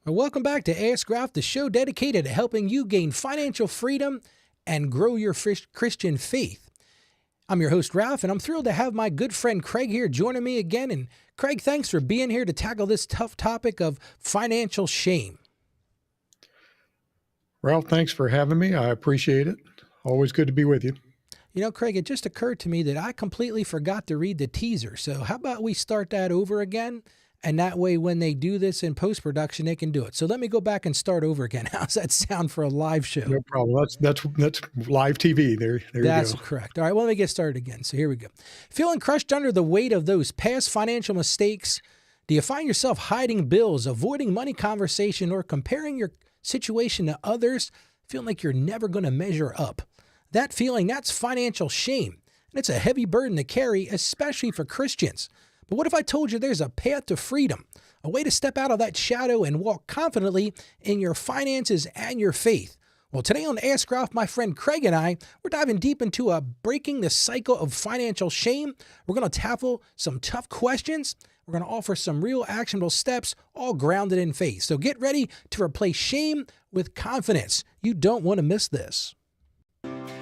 Well, welcome back to Ask Ralph, the show dedicated to helping you gain financial freedom and grow your Christian faith. I'm your host, Ralph, and I'm thrilled to have my good friend Craig here joining me again. And Craig, thanks for being here to tackle this tough topic of financial shame. Ralph, thanks for having me. I appreciate it. Always good to be with you. You know, Craig, it just occurred to me that I completely forgot to read the teaser. So how about we start that over again? And that way, when they do this in post-production, they can do it. So let me go back and start over again. How's that sound for a live show? No problem. That's live TV. There you go. That's correct. All right, well, let me get started again. So here we go. Feeling crushed under the weight of those past financial mistakes? Do you find yourself hiding bills, avoiding money conversation, or comparing your situation to others, feeling like you're never going to measure up? That feeling, that's financial shame. And it's a heavy burden to carry, especially for Christians. But what if I told you there's a path to freedom, a way to step out of that shadow and walk confidently in your finances and your faith? Well, today on Ask Ralph, my friend Craig and I, we're diving deep into breaking the cycle of financial shame. We're going to tackle some tough questions. We're going to offer some real actionable steps, all grounded in faith. So get ready to replace shame with confidence. You don't want to miss this.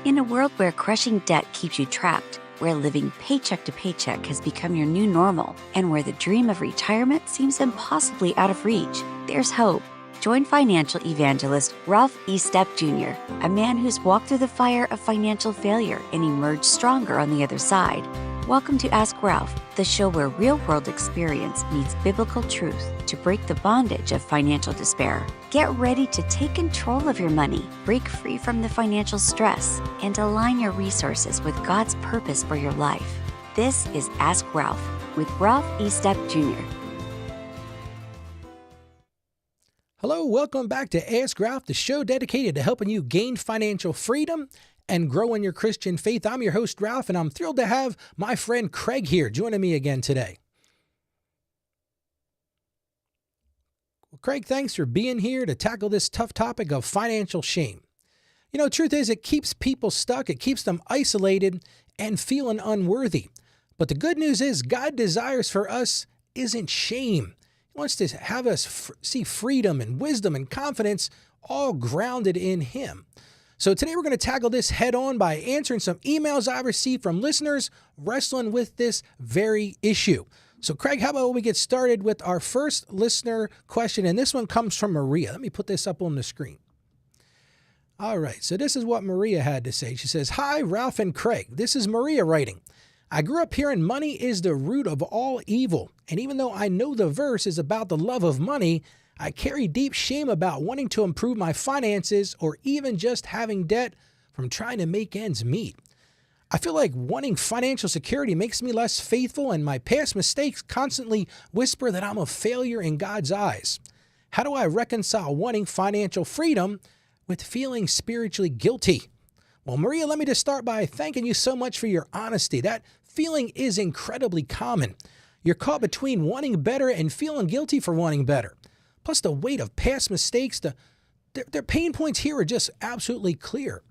In a world where crushing debt keeps you trapped, where living paycheck to paycheck has become your new normal, and where the dream of retirement seems impossibly out of reach, there's hope. Join financial evangelist Ralph E. Stepp Jr., a man who's walked through the fire of financial failure and emerged stronger on the other side. Welcome to Ask Ralph, the show where real-world experience meets biblical truth to break the bondage of financial despair. Get ready to take control of your money, break free from the financial stress, and align your resources with God's purpose for your life. This is Ask Ralph with Ralph E. Stepp Jr. Hello, welcome back to Ask Ralph, the show dedicated to helping you gain financial freedom and grow in your Christian faith. I'm your host, Ralph, and I'm thrilled to have my friend Craig here joining me again today. Well, Craig, thanks for being here to tackle this tough topic of financial shame. You know, truth is, it keeps people stuck. It keeps them isolated and feeling unworthy. But the good news is God desires for us isn't shame. He wants to have us see freedom and wisdom and confidence all grounded in Him. So today we're going to tackle this head on by answering some emails I received from listeners wrestling with this very issue. So Craig, how about we get started with our first listener question? And this one comes from Maria. Let me put this up on the screen. All right, so this is what Maria had to say. She says, "Hi, Ralph and Craig. This is Maria writing. I grew up hearing money is the root of all evil. And even though I know the verse is about the love of money, I carry deep shame about wanting to improve my finances or even just having debt from trying to make ends meet. I feel like wanting financial security makes me less faithful, and my past mistakes constantly whisper that I'm a failure in God's eyes. How do I reconcile wanting financial freedom with feeling spiritually guilty?" Well, Maria, let me just start by thanking you so much for your honesty. That feeling is incredibly common. You're caught between wanting better and feeling guilty for wanting better. Plus the weight of past mistakes, their pain points here are just absolutely clear.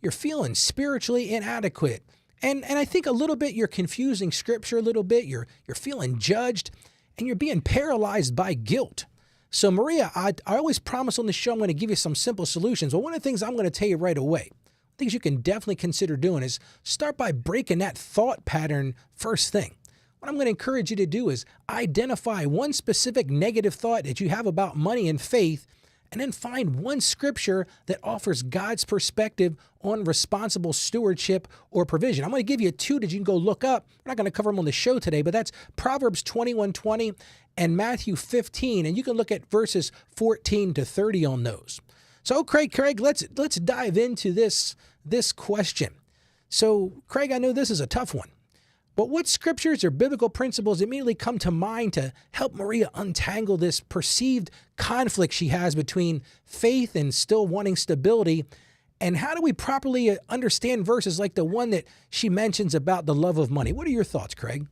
You're feeling spiritually inadequate. And I think a little bit you're confusing scripture a little bit. You're feeling judged and you're being paralyzed by guilt. So Maria, I always promise on the show I'm going to give you some simple solutions. Well, one of the things I'm going to tell you right away, things you can definitely consider doing, is start by breaking that thought pattern first thing. What I'm going to encourage you to do is identify one specific negative thought that you have about money and faith, and then find one scripture that offers God's perspective on responsible stewardship or provision. I'm going to give you two that you can go look up. We're not going to cover them on the show today, but that's Proverbs 21:20 and Matthew 15, and you can look at verses 14 to 30 on those. So Craig, let's dive into this question. So Craig, I know this is a tough one. But what scriptures or biblical principles immediately come to mind to help Maria untangle this perceived conflict she has between faith and still wanting stability? And how do we properly understand verses like the one that she mentions about the love of money? What are your thoughts, Craig?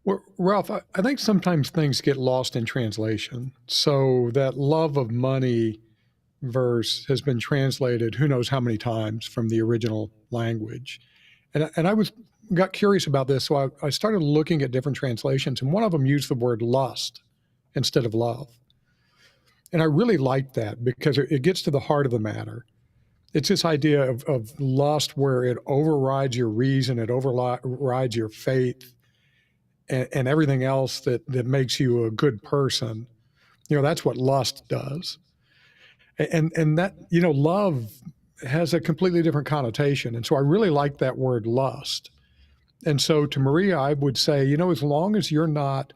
Well, Ralph, I think sometimes things get lost in translation. So that love of money verse has been translated who knows how many times from the original language. And I got curious about this, so I started looking at different translations, and one of them used the word lust instead of love. And I really like that because it gets to the heart of the matter. It's this idea of lust where it overrides your reason, it overrides your faith, and everything else that makes you a good person. That's what lust does. And that, love has a completely different connotation. And so I really like that word lust. And so to Maria, I would say, as long as you're not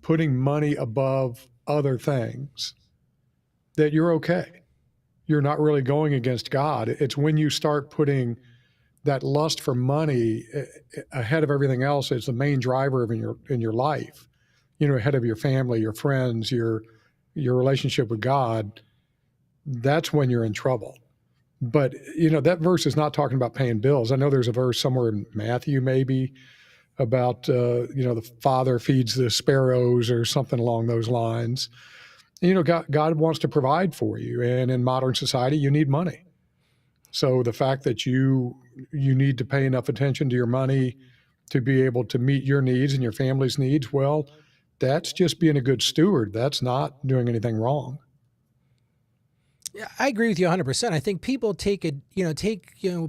putting money above other things, that you're okay. You're not really going against God. It's when you start putting that lust for money ahead of everything else as the main driver in your life, ahead of your family, your friends, your relationship with God, that's when you're in trouble. But, that verse is not talking about paying bills. I know there's a verse somewhere in Matthew maybe about, the father feeds the sparrows or something along those lines. God wants to provide for you. And in modern society, you need money. So the fact that you need to pay enough attention to your money to be able to meet your needs and your family's needs, well, that's just being a good steward. That's not doing anything wrong. Yeah, I agree with you 100%. I think people take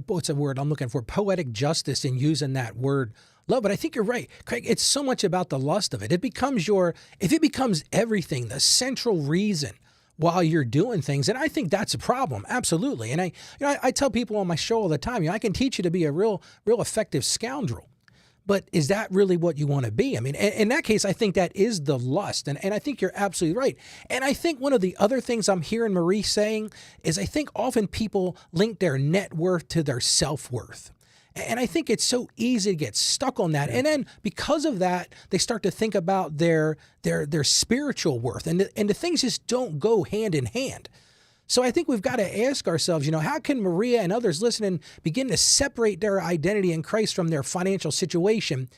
what's a word I'm looking for? Poetic justice in using that word love. But I think you're right, Craig. It's so much about the lust of it. If it becomes everything, the central reason while you're doing things, and I think that's a problem. Absolutely. And I tell people on my show all the time, I can teach you to be a real effective scoundrel. But is that really what you want to be? I mean, in that case, I think that is the lust. And I think you're absolutely right. And I think one of the other things I'm hearing Marie saying is I think often people link their net worth to their self-worth. And I think it's so easy to get stuck on that. And then because of that, they start to think about their spiritual worth. And the things just don't go hand in hand. So I think we've got to ask ourselves, how can Maria and others listening begin to separate their identity in Christ from their financial situation?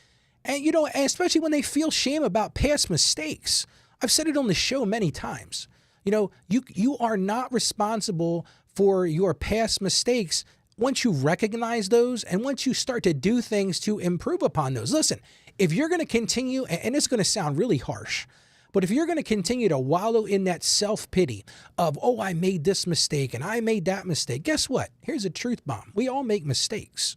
And, especially when they feel shame about past mistakes. I've said it on the show many times. You are not responsible for your past mistakes once you recognize those and once you start to do things to improve upon those. Listen, if you're going to continue, and it's going to sound really harsh, but if you're going to continue to wallow in that self-pity of, oh, I made this mistake and I made that mistake, guess what? Here's a truth bomb. We all make mistakes.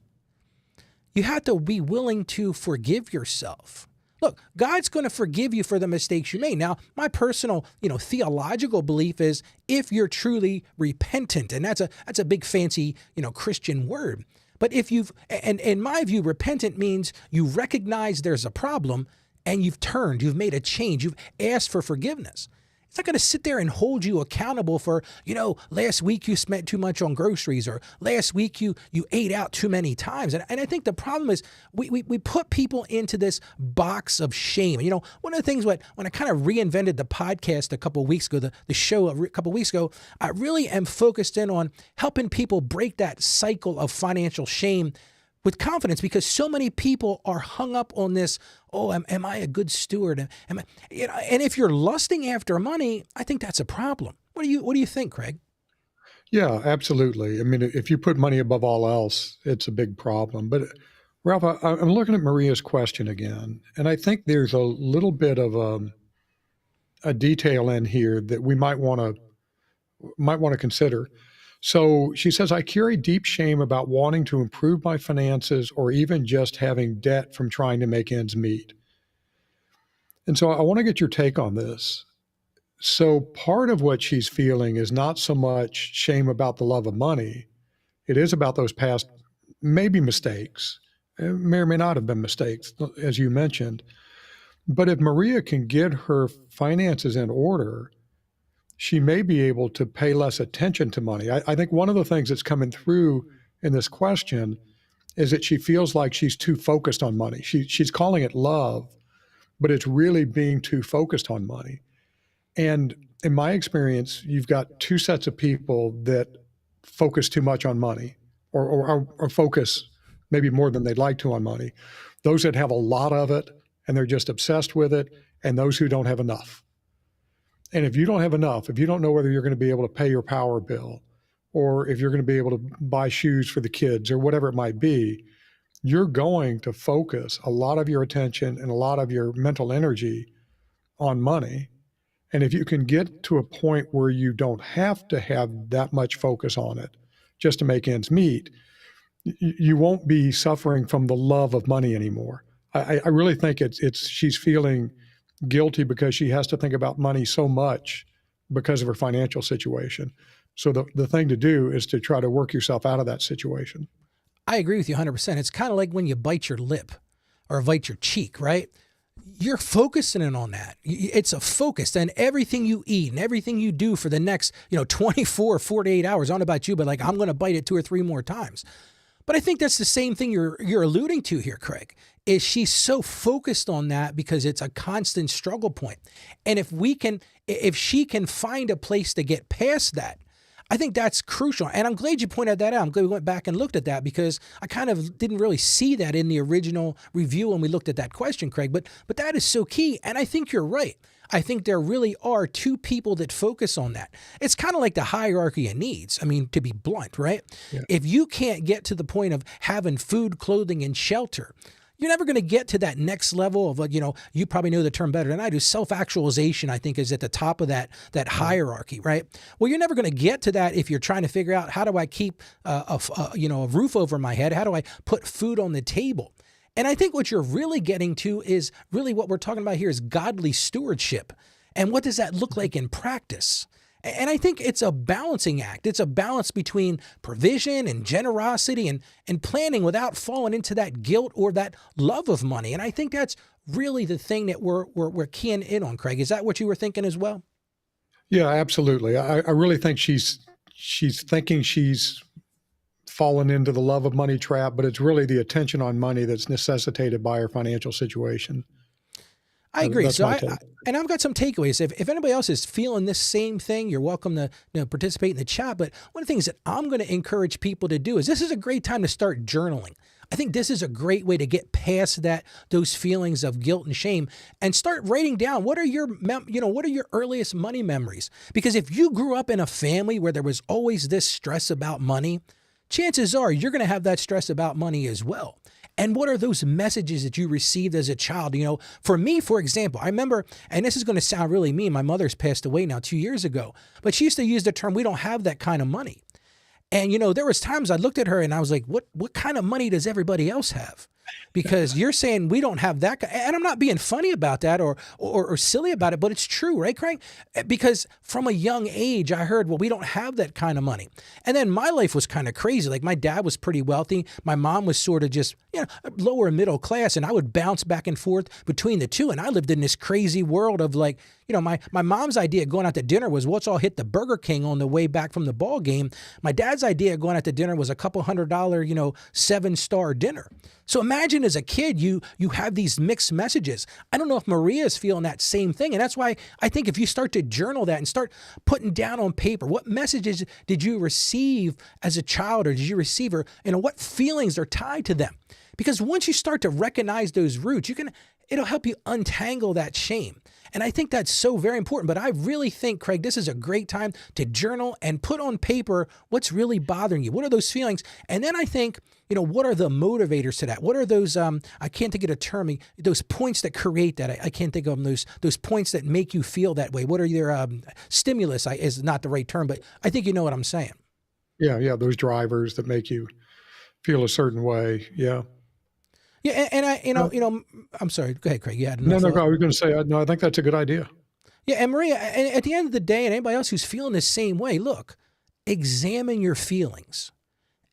You have to be willing to forgive yourself. Look, God's going to forgive you for the mistakes you made. Now, my personal, theological belief is if you're truly repentant, and that's a big fancy, Christian word. But and in my view, repentant means you recognize there's a problem and you've made a change, you've asked for forgiveness. It's not going to sit there and hold you accountable for, last week you spent too much on groceries, or last week you ate out too many times. And I think the problem is we put people into this box of shame. One of the things when I kind of reinvented the podcast a couple of weeks ago, the show a couple of weeks ago, I really am focused in on helping people break that cycle of financial shame with confidence, because so many people are hung up on this. Oh, am I a good steward? And if you're lusting after money, I think that's a problem. What do you think, Craig? Yeah, absolutely. I mean, if you put money above all else, it's a big problem. But Ralph, I'm looking at Maria's question again, and I think there's a little bit of a detail in here that we might want to consider. So she says, I carry deep shame about wanting to improve my finances or even just having debt from trying to make ends meet. And so I want to get your take on this. So part of what she's feeling is not so much shame about the love of money. It is about those past, maybe mistakes. It may or may not have been mistakes, as you mentioned. But if Maria can get her finances in order, she may be able to pay less attention to money. I think one of the things that's coming through in this question is that she feels like she's too focused on money. She's calling it love, but it's really being too focused on money. And in my experience, you've got two sets of people that focus too much on money or focus maybe more than they'd like to on money. Those that have a lot of it and they're just obsessed with it, and those who don't have enough. And if you don't have enough, if you don't know whether you're going to be able to pay your power bill or if you're going to be able to buy shoes for the kids or whatever it might be, you're going to focus a lot of your attention and a lot of your mental energy on money. And if you can get to a point where you don't have to have that much focus on it just to make ends meet, you won't be suffering from the love of money anymore. I really think it's she's feeling guilty because she has to think about money so much because of her financial situation. So the thing to do is to try to work yourself out of that situation. I agree with you 100%. It's kind of like when you bite your lip or bite your cheek, right? You're focusing in on that. It's a focus, and everything you eat and everything you do for the next, 24, 48 hours, I don't know about you, but like I'm going to bite it 2 or 3 more times. But I think that's the same thing you're alluding to here, Craig, is she's so focused on that because it's a constant struggle point. And if she can find a place to get past that, I think that's crucial. And I'm glad you pointed that out. I'm glad we went back and looked at that because I kind of didn't really see that in the original review when we looked at that question, Craig. But that is so key. And I think you're right. I think there really are 2 people that focus on that. It's kind of like the hierarchy of needs. I mean, to be blunt, right? Yeah. If you can't get to the point of having food, clothing, and shelter, you're never going to get to that next level of, you probably know the term better than I do. Self-actualization, I think, is at the top of that hierarchy, right? Well, you're never going to get to that if you're trying to figure out how do I keep a roof over my head? How do I put food on the table? And I think what you're really getting to is really what we're talking about here is godly stewardship. And what does that look like in practice? And I think it's a balancing act. It's a balance between provision and generosity and planning without falling into that guilt or that love of money. And I think that's really the thing that we're keying in on, Craig. Is that what you were thinking as well? Yeah, absolutely. I really think she's thinking she's fallen into the love of money trap, but it's really the attention on money that's necessitated by her financial situation. I agree. So and I've got some takeaways. If anybody else is feeling this same thing, you're welcome to participate in the chat. But one of the things that I'm going to encourage people to do is this is a great time to start journaling. I think this is a great way to get past those feelings of guilt and shame and start writing down what are your earliest money memories? Because if you grew up in a family where there was always this stress about money, chances are you're going to have that stress about money as well. And what are those messages that you received as a child? For me, for example, I remember, and this is going to sound really mean, my mother's passed away now 2 years ago, but she used to use the term, we don't have that kind of money. And, there was times I looked at her and I was like, what kind of money does everybody else have? Because you're saying we don't have that. And I'm not being funny about that or silly about it, but it's true, right, Craig? Because from a young age, I heard, well, we don't have that kind of money. And then my life was kind of crazy. Like my dad was pretty wealthy. My mom was sort of just, lower middle class. And I would bounce back and forth between the two. And I lived in this crazy world of like, my mom's idea of going out to dinner was let's all hit the Burger King on the way back from the ball game. My dad's idea of going out to dinner was a couple $100, 7-star dinner. So imagine as a kid, you have these mixed messages. I don't know if Maria is feeling that same thing. And that's why I think if you start to journal that and start putting down on paper, what messages did you receive as a child or did you receive or, what feelings are tied to them? Because once you start to recognize those roots, it'll help you untangle that shame. And I think that's so very important. But I really think, Craig, this is a great time to journal and put on paper what's really bothering you. What are those feelings? And then I think, what are the motivators to that? What are those, I can't think of a term, those points that create that. I can't think of them, those points that make you feel that way. What are your stimulus is not the right term, but I think you know what I'm saying. Yeah, those drivers that make you feel a certain way. Yeah. Yeah, and I'm sorry. Go ahead, Craig. Yeah, no, I was going to say, I think that's a good idea. Yeah, and Maria, and at the end of the day, and anybody else who's feeling the same way, look, examine your feelings,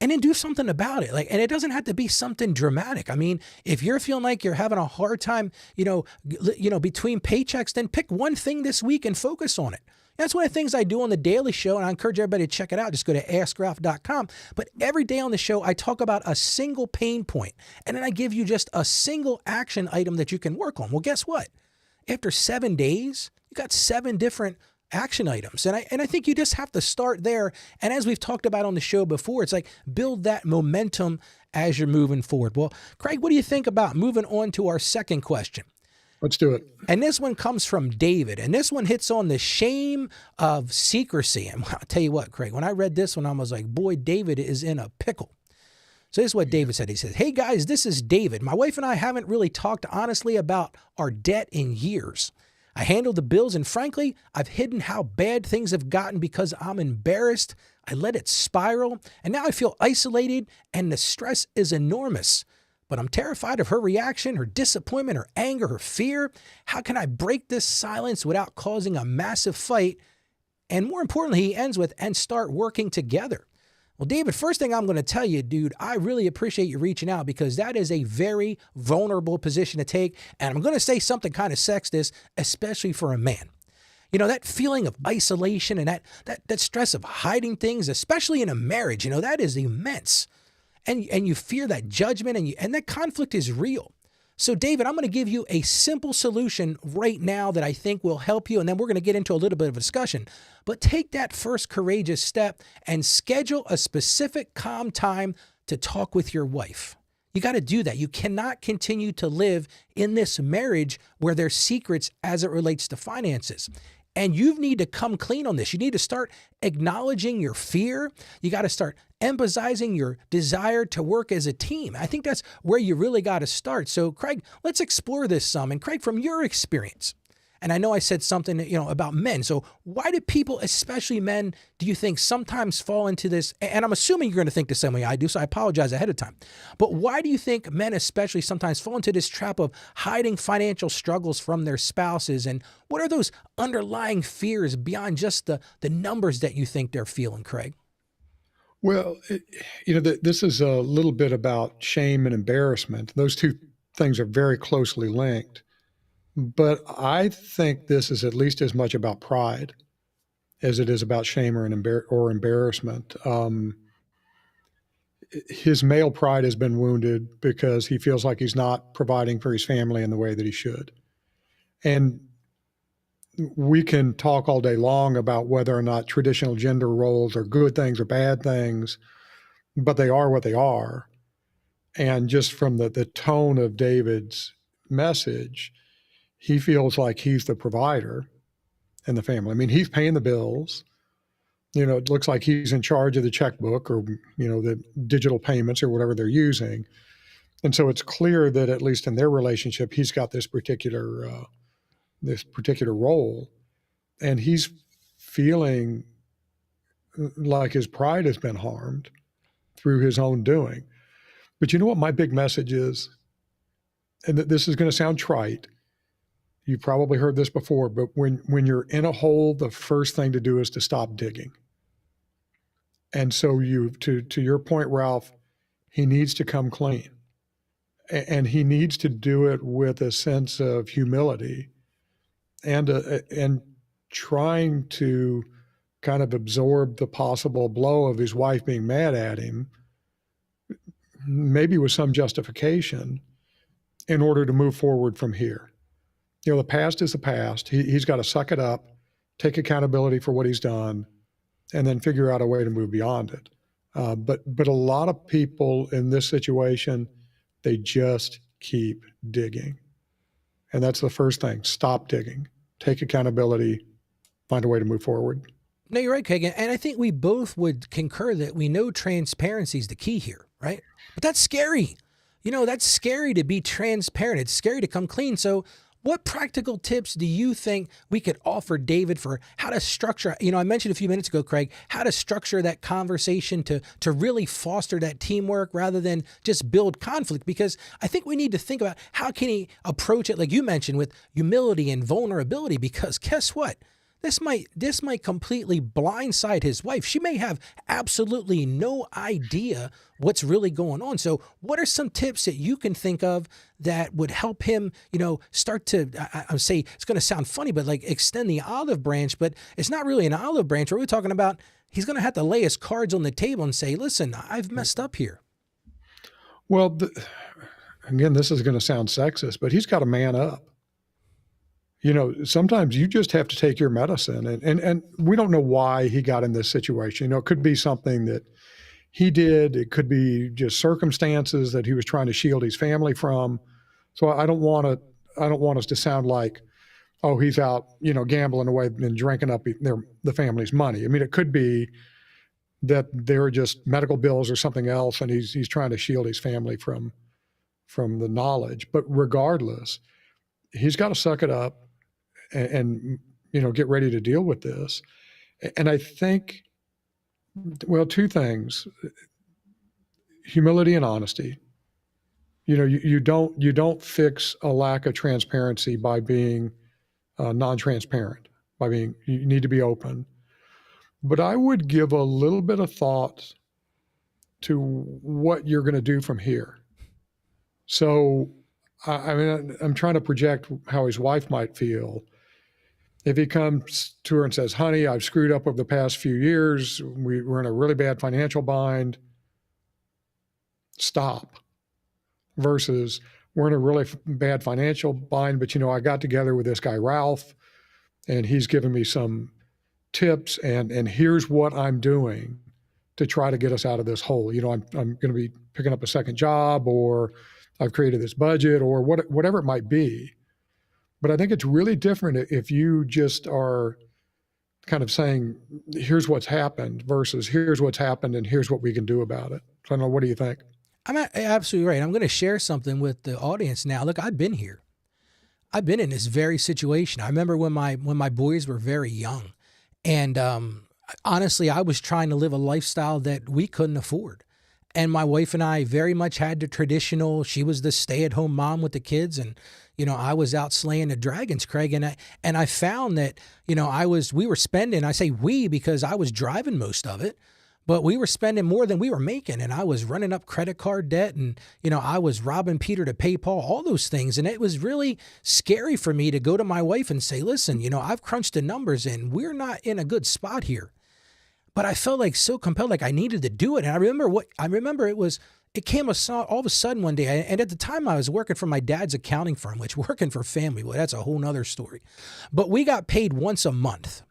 and then do something about it. And it doesn't have to be something dramatic. I mean, if you're feeling like you're having a hard time, between paychecks, then pick one thing this week and focus on it. That's one of the things I do on the daily show, and I encourage everybody to check it out. Just go to AskRalph.com. But every day on the show, I talk about a single pain point, and then I give you just a single action item that you can work on. Well, guess what? After 7 days, you got 7 different action items. And I think you just have to start there. And as we've talked about on the show before, it's like build that momentum as you're moving forward. Well, Craig, what do you think about moving on to our second question? Let's do it. And this one comes from David. And this one hits on the shame of secrecy. And I'll tell you what, Craig, when I read this one, I was like, boy, David is in a pickle. So this is what David said. He said, hey, guys, this is David. My wife and I haven't really talked honestly about our debt in years. I handled the bills, and frankly, I've hidden how bad things have gotten because I'm embarrassed. I let it spiral, and now I feel isolated, and the stress is enormous. But I'm terrified of her reaction, her disappointment, her anger, her fear. How can I break this silence without causing a massive fight? And more importantly, he ends with, and start working together. Well, David, first thing I'm going to tell you, dude, I really appreciate you reaching out because that is a very vulnerable position to take. And I'm going to say something kind of sexist, especially for a man. You know, that feeling of isolation and that stress of hiding things, especially in a marriage, you know, that is immense. And you fear that judgment and that conflict is real. So, David, I'm going to give you a simple solution right now that I think will help you, and then we're going to get into a little bit of a discussion. But take that first courageous step and schedule a specific calm time to talk with your wife. You got to do that. You cannot continue to live in this marriage where there's secrets as it relates to finances. And you need to come clean on this. You need to start acknowledging your fear. You got to start emphasizing your desire to work as a team. I think that's where you really got to start. So, Craig, let's explore this some. And Craig, from your experience, and I know I said something, about men. So why do people, especially men, do you think sometimes fall into this? And I'm assuming you're going to think the same way I do, so I apologize ahead of time. But why do you think men especially sometimes fall into this trap of hiding financial struggles from their spouses? And what are those underlying fears beyond just the numbers that you think they're feeling, Craig? Well, this is a little bit about shame and embarrassment. Those two things are very closely linked. But I think this is at least as much about pride as it is about shame or embarrassment. His male pride has been wounded because he feels like he's not providing for his family in the way that he should. And we can talk all day long about whether or not traditional gender roles are good things or bad things, but they are what they are. And just from the tone of David's message, he feels like he's the provider in the family. I mean, he's paying the bills. It looks like he's in charge of the checkbook or, the digital payments or whatever they're using. And so it's clear that at least in their relationship, he's got this particular role, and he's feeling like his pride has been harmed through his own doing. But you know what my big message is? And this is going to sound trite. You've probably heard this before, but when you're in a hole, the first thing to do is to stop digging. And so to your point, Ralph, he needs to come clean. And he needs to do it with a sense of humility and trying to kind of absorb the possible blow of his wife being mad at him, maybe with some justification, in order to move forward from here. The past is the past. He's got to suck it up, take accountability for what he's done, and then figure out a way to move beyond it. But a lot of people in this situation, they just keep digging. And that's the first thing. Stop digging. Take accountability. Find a way to move forward. No, you're right, Craig. And I think we both would concur that we know transparency is the key here, right? But that's scary. That's scary to be transparent. It's scary to come clean. So what practical tips do you think we could offer David for how to structure, I mentioned a few minutes ago, Craig, how to structure that conversation to really foster that teamwork rather than just build conflict? Because I think we need to think about how can he approach it, like you mentioned, with humility and vulnerability, because guess what? This might completely blindside his wife. She may have absolutely no idea what's really going on. So what are some tips that you can think of that would help him, start to, I say it's going to sound funny, but like extend the olive branch, but it's not really an olive branch. We're talking about he's going to have to lay his cards on the table and say, listen, I've messed up here. Well, again, this is going to sound sexist, but he's got to man up. Sometimes you just have to take your medicine, and we don't know why he got in this situation. It could be something that he did. It could be just circumstances that he was trying to shield his family from. So I don't want us to sound like, oh, he's out, gambling away and drinking up the family's money. I mean, it could be that they're just medical bills or something else, and he's trying to shield his family from the knowledge. But regardless, he's got to suck it up. and get ready to deal with this. And I think, well, two things: humility and honesty. You don't fix a lack of transparency by being non-transparent. You need to be open. But I would give a little bit of thought to what you're going to do from here. So, I'm trying to project how his wife might feel if he comes to her and says, "Honey, I've screwed up over the past few years. We're in a really bad financial bind. Stop." Versus, "We're in a really bad financial bind, but I got together with this guy, Ralph, and he's given me some tips, and here's what I'm doing to try to get us out of this hole. I'm going to be picking up a second job, or I've created this budget, or whatever it might be." But I think it's really different if you just are kind of saying, "Here's what's happened," versus, "Here's what's happened and here's what we can do about it." So I don't know, what do you think? I'm absolutely right. I'm going to share something with the audience now. Look, I've been here. I've been in this very situation. I remember when my boys were very young, and honestly, I was trying to live a lifestyle that we couldn't afford. And my wife and I very much had the traditional. She was the stay-at-home mom with the kids, and I was out slaying the dragons, Craig. And I found that we were spending. I say we because I was driving most of it. But we were spending more than we were making, and I was running up credit card debt, and, I was robbing Peter to pay Paul, all those things. And it was really scary for me to go to my wife and say, "Listen, I've crunched the numbers and we're not in a good spot here." But I felt like so compelled, like I needed to do it. And it came all of a sudden one day. And at the time I was working for my dad's accounting firm, which working for family, well, that's a whole nother story. But we got paid once a month.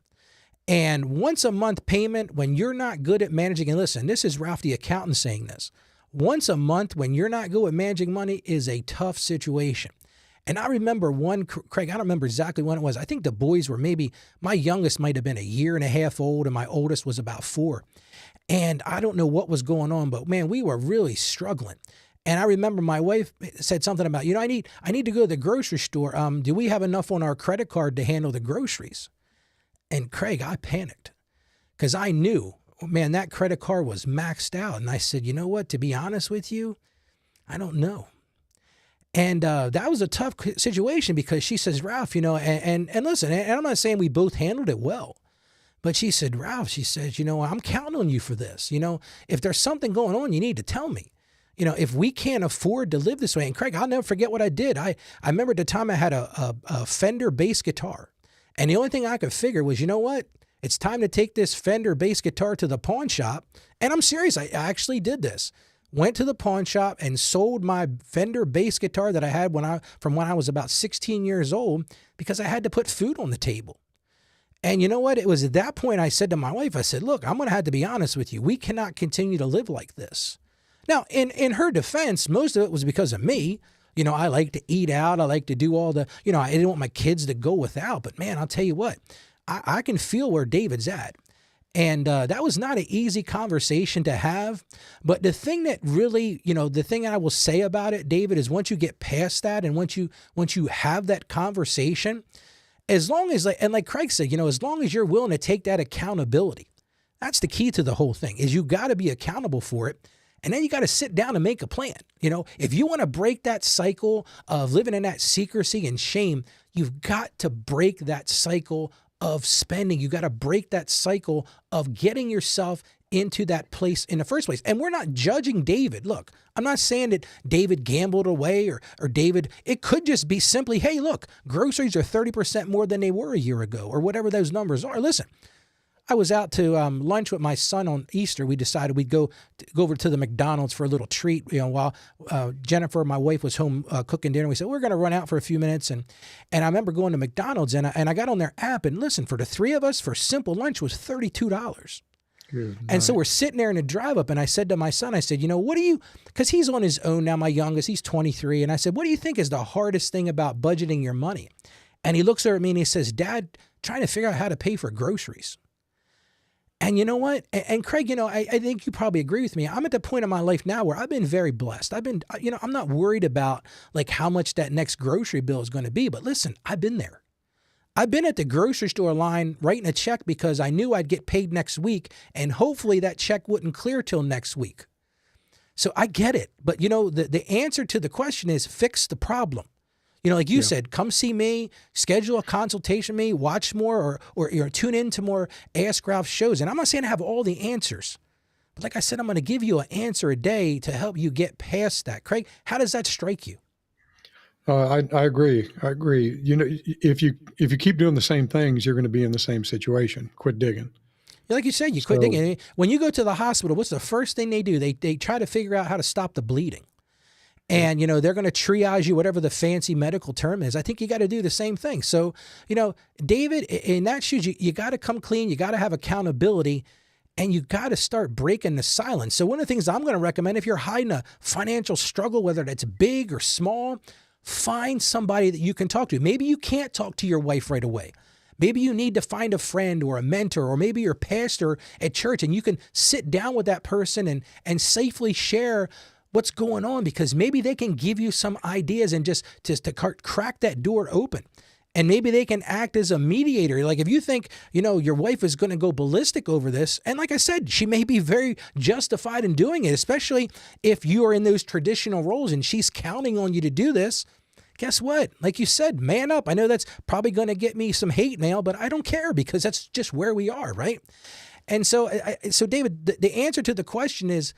And once a month payment, when you're not good at managing, and listen, this is Ralph the accountant saying this, once a month when you're not good at managing money is a tough situation. And I remember Craig, I don't remember exactly when it was. I think the boys were my youngest might have been a year and a half old, and my oldest was about 4. And I don't know what was going on, but man, we were really struggling. And I remember my wife said something about, I need to go to the grocery store. Do we have enough on our credit card to handle the groceries? And Craig, I panicked because I knew, man, that credit card was maxed out. And I said, "You know what, to be honest with you, I don't know." And that was a tough situation because she says, "Ralph, and listen, and I'm not saying we both handled it well, but she said, "Ralph," she says, "I'm counting on you for this. If there's something going on, you need to tell me. If we can't afford to live this way." And Craig, I'll never forget what I did. I remember at the time I had a Fender bass guitar. And the only thing I could figure was, what? It's time to take this Fender bass guitar to the pawn shop. And I'm serious. I actually did this. Went to the pawn shop and sold my Fender bass guitar that I had from when I was about 16 years old because I had to put food on the table. And you know what? It was at that point I said to my wife, I said, "Look, I'm going to have to be honest with you. We cannot continue to live like this." Now, in her defense, most of it was because of me. I like to eat out. I like to do all the, I didn't want my kids to go without. But man, I'll tell you what, I can feel where David's at. And that was not an easy conversation to have. But the thing that really, the thing I will say about it, David, is once you get past that and once you have that conversation, as long as, like Craig said, as long as you're willing to take that accountability, that's the key to the whole thing, is you got to be accountable for it. And then you got to sit down and make a plan. If you want to break that cycle of living in that secrecy and shame, you've got to break that cycle of spending. You got to break that cycle of getting yourself into that place in the first place. And we're not judging David. Look, I'm not saying that David gambled away or David, it could just be simply, hey, look, groceries are 30% more than they were a year ago or whatever those numbers are. Listen, I was out to lunch with my son on Easter. We decided we'd go over to the McDonald's for a little treat, while Jennifer, my wife, was home cooking dinner. We said, we're going to run out for a few minutes. And I remember going to McDonald's, and I got on their app, and listen, for the three of us, for simple lunch was $32. Good And so night. we're sitting there in the drive up, and I said to my son, I said, what do you, because he's on his own now, my youngest, he's 23. And I said, what do you think is the hardest thing about budgeting your money? And he looks over at me and he says, Dad, trying to figure out how to pay for groceries. And you know what? And Craig, I think you probably agree with me. I'm at the point in my life now where I've been very blessed. I'm not worried about like how much that next grocery bill is going to be. But listen, I've been there. I've been at the grocery store line writing a check because I knew I'd get paid next week, and hopefully that check wouldn't clear till next week. So I get it. But, the answer to the question is fix the problem. Like you said, come see me, schedule a consultation with me, watch more or tune into more Ask Ralph shows. And I'm not saying I have all the answers. But like I said, I'm going to give you an answer a day to help you get past that. Craig, how does that strike you? I agree. I agree. If you keep doing the same things, you're going to be in the same situation. Quit digging. Like you said, you quit digging. When you go to the hospital, what's the first thing they do? They try to figure out how to stop the bleeding. And, they're going to triage you, whatever the fancy medical term is. I think you got to do the same thing. So, David, in that shoes, you got to come clean. You got to have accountability. And you got to start breaking the silence. So one of the things I'm going to recommend, if you're hiding a financial struggle, whether that's big or small, find somebody that you can talk to. Maybe you can't talk to your wife right away. Maybe you need to find a friend or a mentor, or maybe your pastor at church, and you can sit down with that person and safely share what's going on, because maybe they can give you some ideas and just to crack that door open. And maybe they can act as a mediator. Like if you think, your wife is going to go ballistic over this, and like I said, she may be very justified in doing it, especially if you are in those traditional roles and she's counting on you to do this. Guess what? Like you said, man up. I know that's probably going to get me some hate mail, but I don't care, because that's just where we are, right? And so, David, the answer to the question is,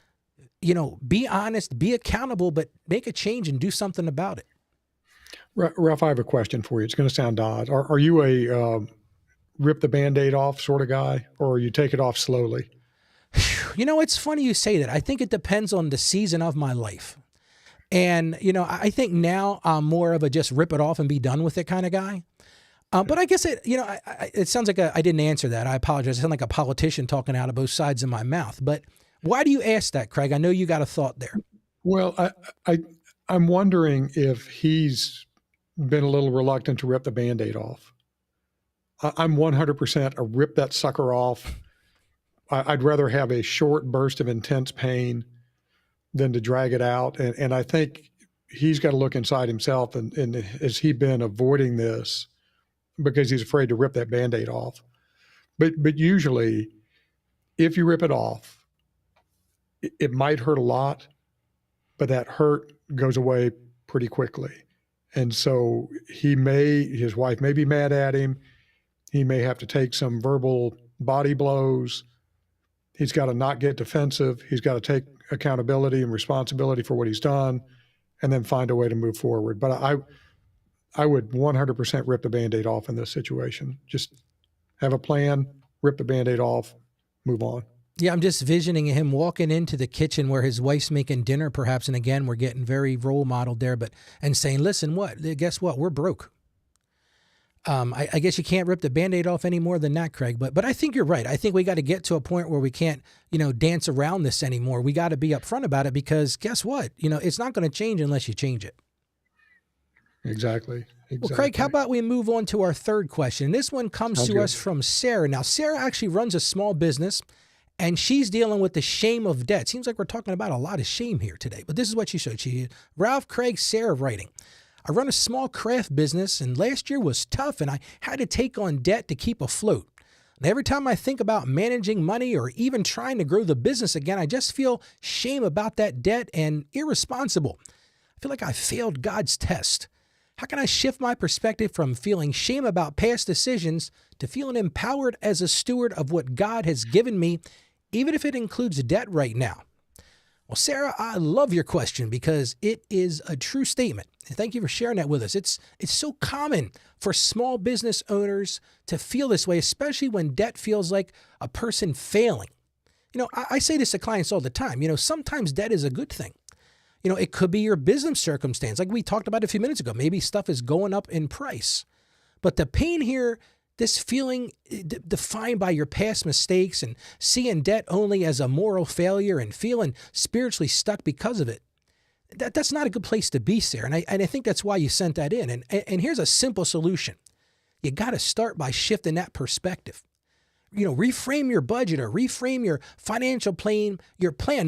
be honest, be accountable, but make a change and do something about it. Ralph, I have a question for you. It's going to sound odd. Are you a rip the Band-Aid off sort of guy, or you take it off slowly? It's funny you say that. I think it depends on the season of my life. And, I think now I'm more of a just rip it off and be done with it kind of guy. But I guess it sounds like I didn't answer that. I apologize. I sound like a politician talking out of both sides of my mouth. But why do you ask that, Craig? I know you got a thought there. Well, I'm wondering if he's been a little reluctant to rip the Band-Aid off. I'm 100% a rip that sucker off. I'd rather have a short burst of intense pain than to drag it out. And I think he's got to look inside himself, and has he been avoiding this because he's afraid to rip that Band-Aid off? But usually, if you rip it off, it might hurt a lot, but that hurt goes away pretty quickly. And so his wife may be mad at him. He may have to take some verbal body blows. He's got to not get defensive. He's got to take accountability and responsibility for what he's done, and then find a way to move forward. But I would 100% rip the Band-Aid off in this situation. Just have a plan, rip the Band-Aid off, move on. Yeah, I'm just visioning him walking into the kitchen where his wife's making dinner, perhaps, and again, we're getting very role modeled there, and saying, listen, guess what? We're broke. I guess you can't rip the Band-Aid off any more than that, Craig, but I think you're right. I think we got to get to a point where we can't, dance around this anymore. We got to be upfront about it, because guess what? It's not going to change unless you change it. Exactly. Well, Craig, how about we move on to our third question? This one comes to us from Sarah. Now, Sarah actually runs a small business, and she's dealing with the shame of debt. Seems like we're talking about a lot of shame here today, but this is what she showed. Ralph, Craig, Sarah writing. I run a small craft business, and last year was tough, and I had to take on debt to keep afloat. And every time I think about managing money or even trying to grow the business again, I just feel shame about that debt and irresponsible. I feel like I failed God's test. How can I shift my perspective from feeling shame about past decisions to feeling empowered as a steward of what God has given me, even if it includes debt right now? Well, Sarah, I love your question because it is a true statement. And thank you for sharing that with us. It's so common for small business owners to feel this way, especially when debt feels like a person failing. I say this to clients all the time. Sometimes debt is a good thing. It could be your business circumstance, like we talked about a few minutes ago. Maybe stuff is going up in price. But the pain here, this feeling defined by your past mistakes and seeing debt only as a moral failure and feeling spiritually stuck because of it, that's not a good place to be, Sarah. And I think that's why you sent that in. And here's a simple solution. You got to start by shifting that perspective. Reframe your budget or reframe your financial plan,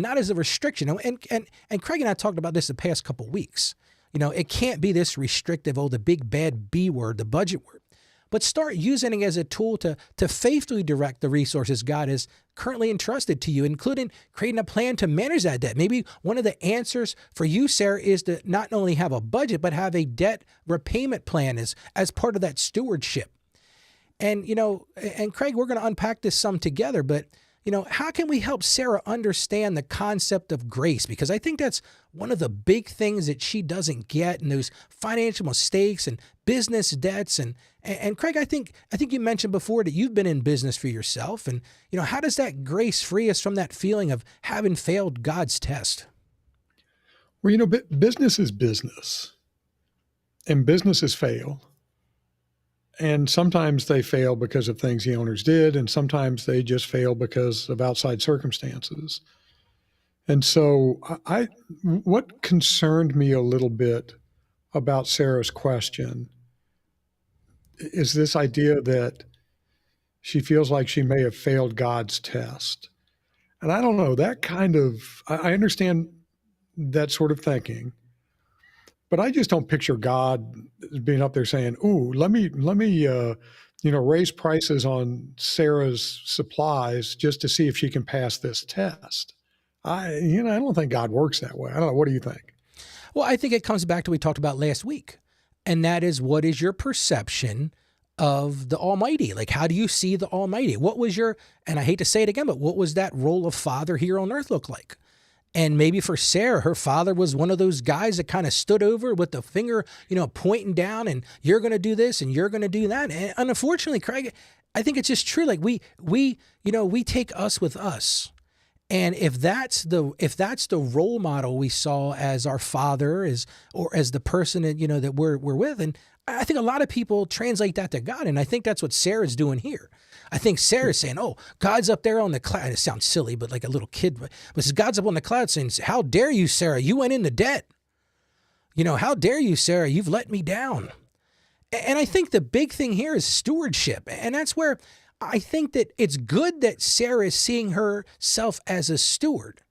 not as a restriction. And Craig and I talked about this the past couple of weeks. It can't be this restrictive, the big bad B word, the budget word. but start using it as a tool to faithfully direct the resources God has currently entrusted to you, including creating a plan to manage that debt. Maybe one of the answers for you, Sarah, is to not only have a budget, but have a debt repayment plan as part of that stewardship. And, and Craig, we're going to unpack this some together, but how can we help Sarah understand the concept of grace? Because I think that's one of the big things that she doesn't get, and those financial mistakes and business debts. And Craig, I think you mentioned before that you've been in business for yourself. And, how does that grace free us from that feeling of having failed God's test? Well, business is business, and businesses fail. And sometimes they fail because of things the owners did, and sometimes they just fail because of outside circumstances. And so what concerned me a little bit about Sarah's question is this idea that she feels like she may have failed God's test. And I don't know, I understand that sort of thinking. But I just don't picture God being up there saying, "Ooh, let me raise prices on Sarah's supplies just to see if she can pass this test." I don't think God works that way. I don't know. What do you think? Well, I think it comes back to what we talked about last week, and that is, what is your perception of the Almighty? Like, how do you see the Almighty? What was and I hate to say it again, but what was that role of father here on earth look like? And maybe for Sarah, her father was one of those guys that kind of stood over with the finger, pointing down, and you're going to do this and you're going to do that. And unfortunately, Craig, I think it's just true. Like we take us with us. And if that's the role model we saw as our father or as the person that, that we're with, and I think a lot of people translate that to God. And I think that's what Sarah's doing here. I think Sarah's saying, "Oh, God's up there on the cloud." It sounds silly, but like a little kid. But God's up on the cloud saying, "How dare you, Sarah? You went into debt. How dare you, Sarah? You've let me down." And I think the big thing here is stewardship. And that's where I think that it's good that Sarah is seeing herself as a steward.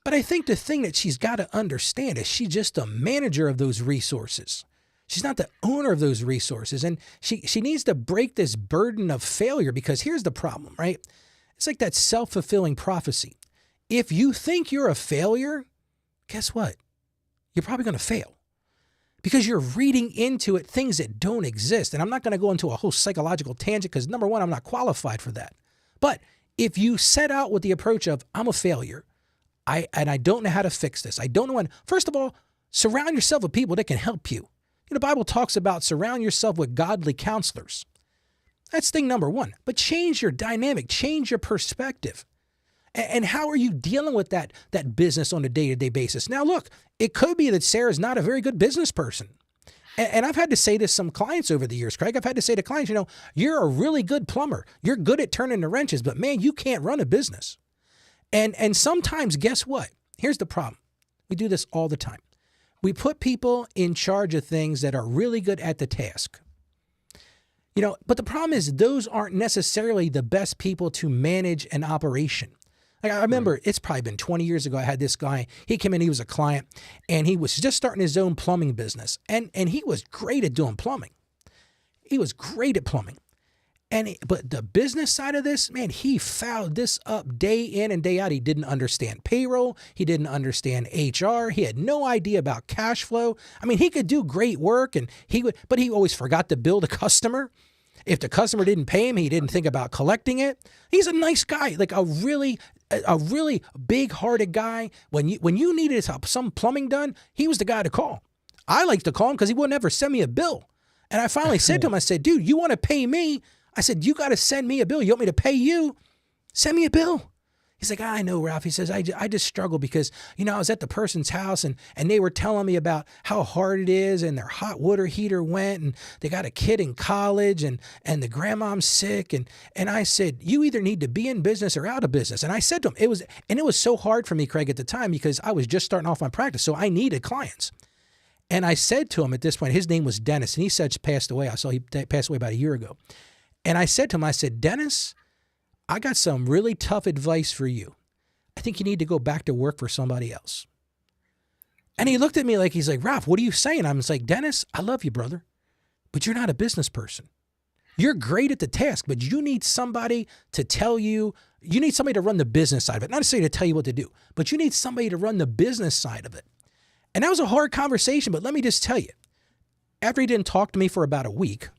But I think the thing that she's got to understand is she's just a manager of those resources. She's not the owner of those resources. And she needs to break this burden of failure, because here's the problem, right? It's like that self-fulfilling prophecy. If you think you're a failure, guess what? You're probably going to fail, because you're reading into it things that don't exist. And I'm not going to go into a whole psychological tangent because, number one, I'm not qualified for that. But if you set out with the approach of, I'm a failure, and I don't know how to fix this, I don't know when, first of all, surround yourself with people that can help you. The Bible talks about surround yourself with godly counselors. That's thing number one. But change your dynamic, change your perspective. And how are you dealing with that business on a day-to-day basis? Now, look, it could be that Sarah's not a very good business person. And I've had to say this to some clients over the years, Craig. I've had to say to clients, you're a really good plumber. You're good at turning the wrenches, but man, you can't run a business. And sometimes, guess what? Here's the problem. We do this all the time. We put people in charge of things that are really good at the task. But the problem is those aren't necessarily the best people to manage an operation. Like, I remember it's probably been 20 years ago. I had this guy. He came in, he was a client, and he was just starting his own plumbing business. And he was great at doing plumbing. He was great at plumbing. But the business side of this, man, he fouled this up day in and day out. He didn't understand payroll. He didn't understand HR. He had no idea about cash flow. I mean, he could do great work, but he always forgot to bill the customer. If the customer didn't pay him, he didn't think about collecting it. He's a nice guy, like a really big-hearted guy. When you needed some plumbing done, he was the guy to call. I liked to call him because he would never send me a bill. And I finally said to him, I said, "Dude, you want to pay me?" I said, "You got to send me a bill. You want me to pay you? Send me a bill." He's like, "I know, Ralph." He says, I just struggle because, I was at the person's house and they were telling me about how hard it is, and their hot water heater went, and they got a kid in college, and the grandmom's sick. And I said, "You either need to be in business or out of business." And I said to him, it was so hard for me, Craig, at the time, because I was just starting off my practice. So I needed clients. And I said to him at this point, his name was Dennis, and he said passed away. I saw he passed away about a year ago. And I said to him, I said, "Dennis, I got some really tough advice for you. I think you need to go back to work for somebody else." And he looked at me he's like, "Ralph, what are you saying?" I'm just like, "Dennis, I love you, brother, but you're not a business person. You're great at the task, but you need somebody to tell you, you need somebody to run the business side of it. Not necessarily to tell you what to do, but you need somebody to run the business side of it. And that was a hard conversation, but let me just tell you, after he didn't talk to me for about a week,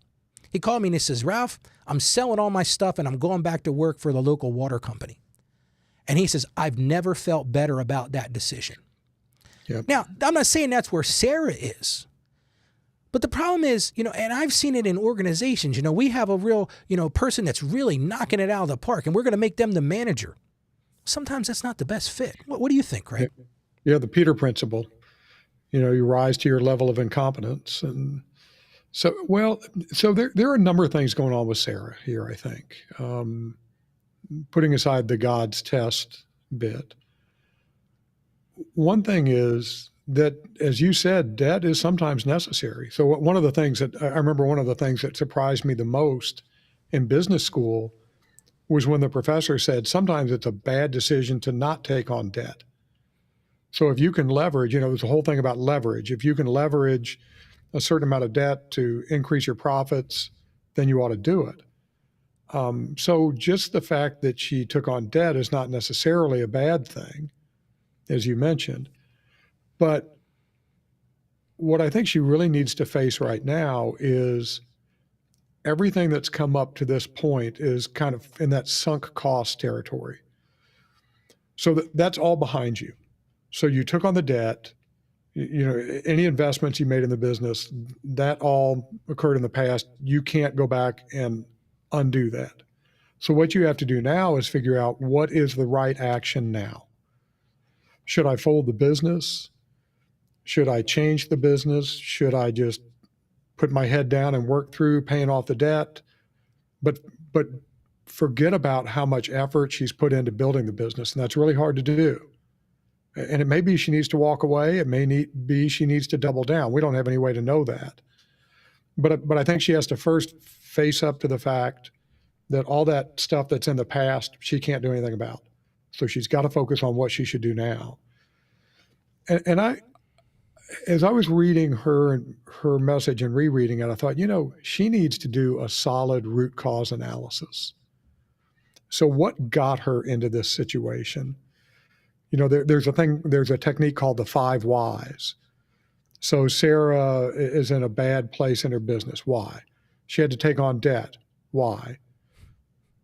he called me and he says, Ralph, I'm selling all my stuff and I'm going back to work for the local water company. And he says, I've never felt better about that decision. Yep. Now, I'm not saying that's where Sarah is. But the problem is, and I've seen it in organizations, we have a real, person that's really knocking it out of the park and we're going to make them the manager. Sometimes that's not the best fit. What do you think, Craig? Yeah, the Peter principle. You rise to your level of incompetence. And so there are a number of things going on with Sarah here, I think. Putting aside the God's test bit. One thing is that, as you said, debt is sometimes necessary. So one of the things that surprised me the most in business school was when the professor said sometimes it's a bad decision to not take on debt. So if you can leverage, there's a whole thing about leverage. If you can leverage a certain amount of debt to increase your profits, then you ought to do it. So just the fact that she took on debt is not necessarily a bad thing, as you mentioned. But what I think she really needs to face right now is everything that's come up to this point is kind of in that sunk cost territory. So that's all behind you. So you took on the debt, any investments you made in the business, that all occurred in the past. You can't go back and undo that. So what you have to do now is figure out what is the right action now. Should I fold the business? Should I change the business? Should I just put my head down and work through paying off the debt? But forget about how much effort she's put into building the business, and that's really hard to do. And it may be she needs to walk away. It may be she needs to double down. We don't have any way to know that. But I think she has to first face up to the fact that all that stuff that's in the past, she can't do anything about. So she's got to focus on what she should do now. And as I was reading her message and rereading it, I thought, she needs to do a solid root cause analysis. So what got her into this situation? There's a technique called the 5 whys. So Sarah is in a bad place in her business. Why? She had to take on debt. Why?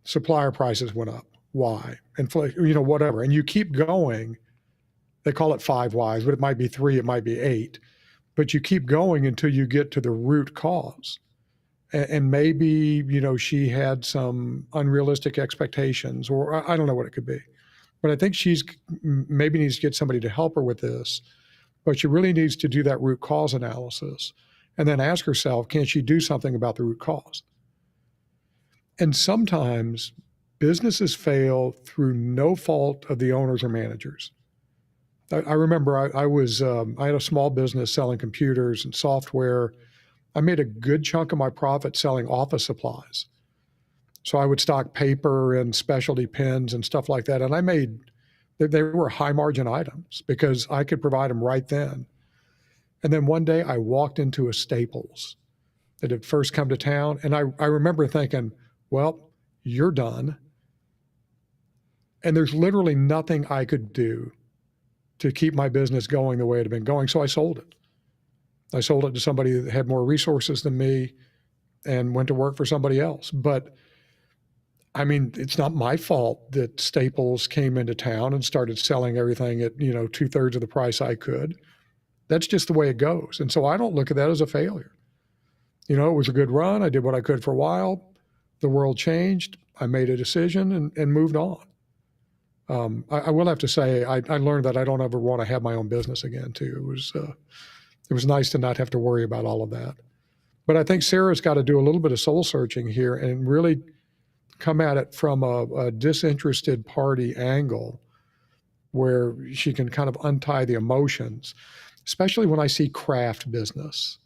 Supplier prices went up. Why? Inflation, whatever. And you keep going. They call it 5 whys, but it might be 3, it might be 8. But you keep going until you get to the root cause. And maybe, she had some unrealistic expectations, or I don't know what it could be. But I think she's maybe needs to get somebody to help her with this. But she really needs to do that root cause analysis and then ask herself, can she do something about the root cause? And sometimes businesses fail through no fault of the owners or managers. I remember I had a small business selling computers and software. I made a good chunk of my profit selling office supplies. So I would stock paper and specialty pens and stuff like that. And they were high margin items because I could provide them right then. And then one day I walked into a Staples that had first come to town. And I remember thinking, well, you're done. And there's literally nothing I could do to keep my business going the way it had been going. So I sold it. I sold it to somebody that had more resources than me and went to work for somebody else. But I mean, it's not my fault that Staples came into town and started selling everything at, 2/3 of the price I could. That's just the way it goes. And so I don't look at that as a failure. It was a good run. I did what I could for a while. The world changed. I made a decision and moved on. I will have to say, I learned that I don't ever want to have my own business again, too. It was nice to not have to worry about all of that. But I think Sarah's got to do a little bit of soul searching here and really come at it from a disinterested party angle where she can kind of untie the emotions, especially when I see craft business.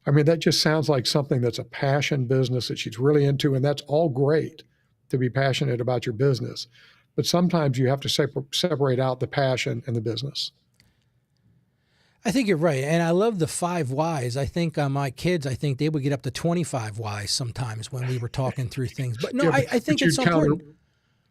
I mean, that just sounds like something that's a passion business that she's really into, and that's all great to be passionate about your business. But sometimes you have to separate out the passion and the business. I think you're right. And I love the 5 whys. I think my kids, I think they would get up to 25 whys sometimes when we were talking through things. But no, Yeah, I think it's so important.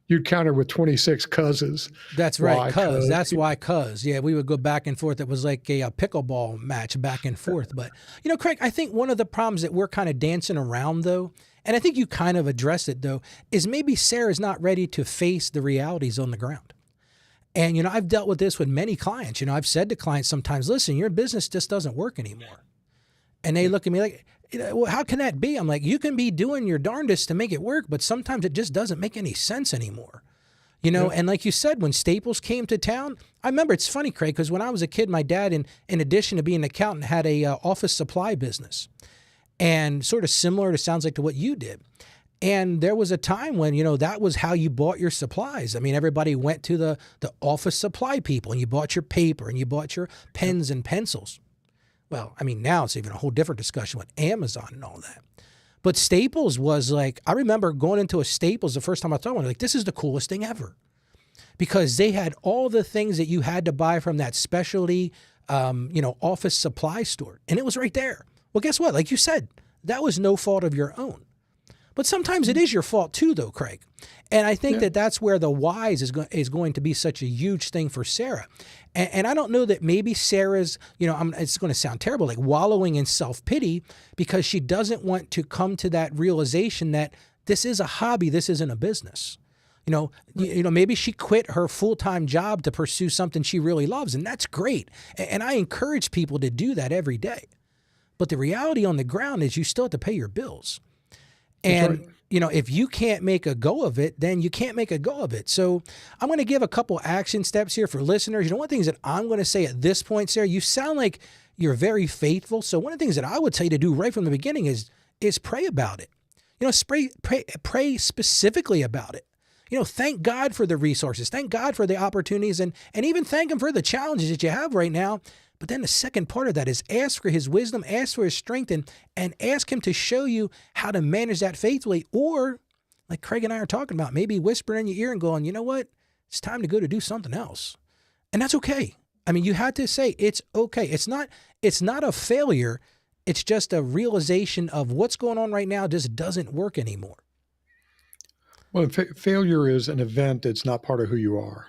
You'd counter with 26 causes. That's right. Why, Cuz. That's why cuz. Yeah, we would go back and forth. It was like a pickleball match back and forth. But, Craig, I think one of the problems that we're kind of dancing around, though, and I think you kind of addressed it, though, is maybe Sarah's not ready to face the realities on the ground. And, I've dealt with this with many clients. I've said to clients sometimes, listen, your business just doesn't work anymore. And they look at me like, well, how can that be? I'm like, you can be doing your darndest to make it work, but sometimes it just doesn't make any sense anymore. And like you said, when Staples came to town, I remember, it's funny, Craig, because when I was a kid, my dad, in addition to being an accountant, had a office supply business. And sort of similar to, sounds like, to what you did. And there was a time when, that was how you bought your supplies. I mean, everybody went to the office supply people, and you bought your paper and you bought your pens and pencils. Well, I mean, now it's even a whole different discussion with Amazon and all that. But Staples was like, I remember going into a Staples the first time I saw one, like, this is the coolest thing ever. Because they had all the things that you had to buy from that specialty, office supply store. And it was right there. Well, guess what? Like you said, that was no fault of your own. But sometimes it is your fault too, though, Craig. And I think that's where the whys is going to be such a huge thing for Sarah. And I don't know that maybe Sarah's, it's going to sound terrible, like wallowing in self-pity because she doesn't want to come to that realization that this is a hobby, this isn't a business. Maybe she quit her full-time job to pursue something she really loves, and that's great. And I encourage people to do that every day. But the reality on the ground is you still have to pay your bills. And, right. If you can't make a go of it, then you can't make a go of it. So I'm going to give a couple action steps here for listeners. One of the things that I'm going to say at this point, Sarah, you sound like you're very faithful. So one of the things that I would tell you to do right from the beginning is pray about it. Pray specifically about it. Thank God for the resources. Thank God for the opportunities and even thank Him for the challenges that you have right now. But then the second part of that is ask for His wisdom, ask for His strength, and ask Him to show you how to manage that faithfully. Or, like Craig and I are talking about, maybe whispering in your ear and going, you know what? It's time to go to do something else. And that's okay. I mean, you have to say it's okay. It's not a failure. It's just a realization of what's going on right now just doesn't work anymore. Well, failure is an event that's not part of who you are.